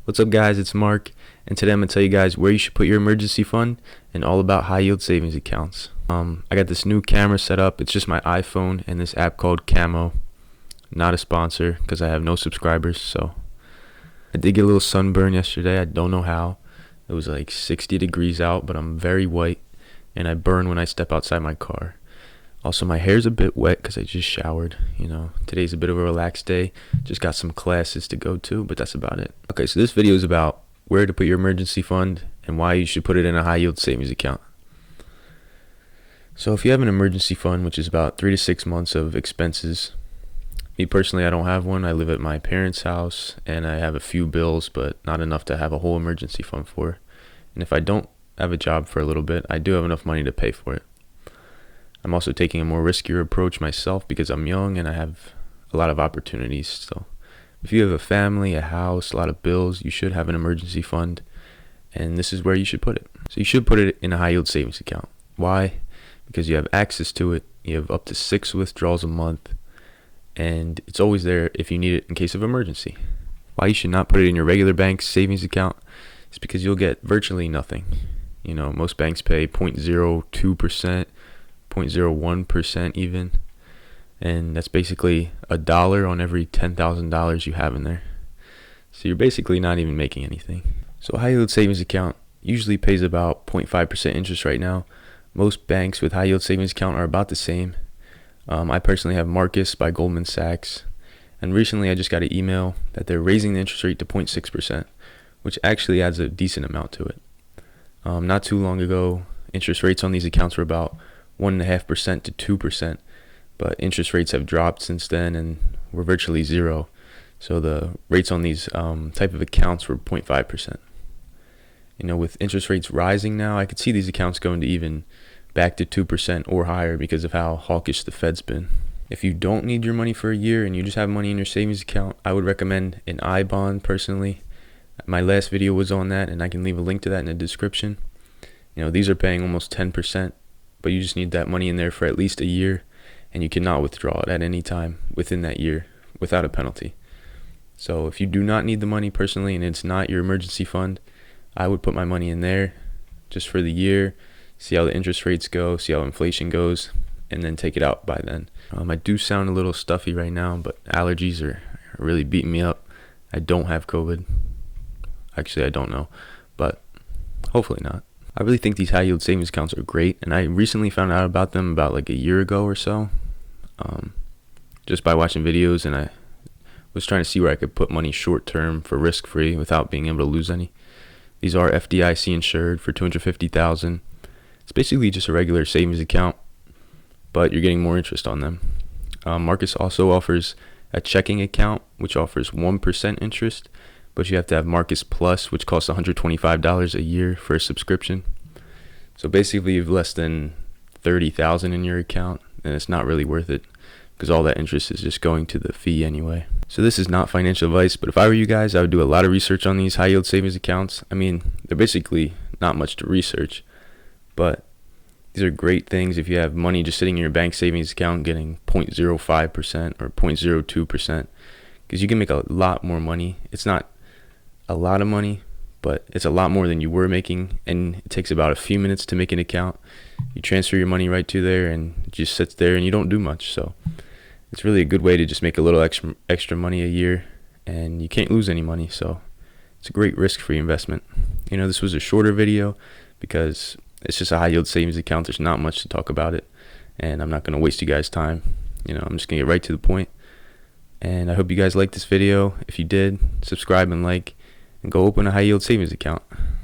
What's up guys, it's Mark, and today I'm going to tell you guys where you should put your emergency fund and all about high yield savings accounts. I got this new camera set up. It's just my iPhone and this app called Camo. Not a sponsor because I have no subscribers. So I did get a little sunburn yesterday. I don't know how. It was like 60 degrees out, but I'm very white and I burn when I step outside my car. Also, my hair's a bit wet because I just showered. Today's a bit of a relaxed day. Just got some classes to go to, but that's about it. Okay, so this video is about where to put your emergency fund and why you should put it in a high yield savings account. So if you have an emergency fund, which is about 3 to 6 months of expenses, me personally, I don't have one. I live at my parents' house and I have a few bills, but not enough to have a whole emergency fund for. And if I don't have a job for a little bit, I do have enough money to pay for it. I'm also taking a more riskier approach myself because I'm young and I have a lot of opportunities. So if you have a family, a house, a lot of bills, you should have an emergency fund, and this is where you should put it. So you should put it in a high yield savings account. Why? Because you have access to it. You have up to 6 withdrawals a month, and it's always there if you need it in case of emergency. Why you should not put it in your regular bank's savings account is because you'll get virtually nothing. Most banks pay 0.02%. 0.01% even, and that's basically $1 on every $10,000 you have in there. So you're basically not even making anything. So a high yield savings account usually pays about 0.5% interest right now. Most banks with high yield savings account are about the same. I personally have Marcus by Goldman Sachs, and recently I just got an email that they're raising the interest rate to 0.6%, which actually adds a decent amount to it. Not too long ago, interest rates on these accounts were about 1.5% to 2%, but interest rates have dropped since then and were virtually zero. So the rates on these type of accounts were 0.5%. With interest rates rising now, I could see these accounts going to even back to 2% or higher because of how hawkish the Fed's been. If you don't need your money for a year and you just have money in your savings account, I would recommend an I-bond personally. My last video was on that, and I can leave a link to that in the description. These are paying almost 10%. But you just need that money in there for at least a year, and you cannot withdraw it at any time within that year without a penalty. So if you do not need the money personally and it's not your emergency fund, I would put my money in there just for the year, see how the interest rates go, see how inflation goes, and then take it out by then. I do sound a little stuffy right now, but allergies are really beating me up. I don't have COVID. Actually, I don't know, but hopefully not. I really think these high yield savings accounts are great, and I recently found out about them about like a year ago or so, just by watching videos, and I was trying to see where I could put money short term for risk free without being able to lose any. These are FDIC insured for $250,000. It's basically just a regular savings account, but you're getting more interest on them. Marcus also offers a checking account which offers 1% interest, but you have to have Marcus Plus, which costs $125 a year for a subscription. So basically you have less than $30,000 in your account, and it's not really worth it because all that interest is just going to the fee anyway. So this is not financial advice, but if I were you guys, I would do a lot of research on these high yield savings accounts. They're basically not much to research, but these are great things if you have money just sitting in your bank savings account getting 0.05% or 0.02%, because you can make a lot more money. It's not a lot of money, but it's a lot more than you were making, and it takes about a few minutes to make an account. You transfer your money right to there and it just sits there and you don't do much. So it's really a good way to just make a little extra money a year, and you can't lose any money. So it's a great risk-free investment. This was a shorter video because it's just a high yield savings account. There's not much to talk about it, and I'm not going to waste you guys' time. I'm just going to get right to the point. And I hope you guys liked this video. If you did, subscribe and like, and go open a high yield savings account.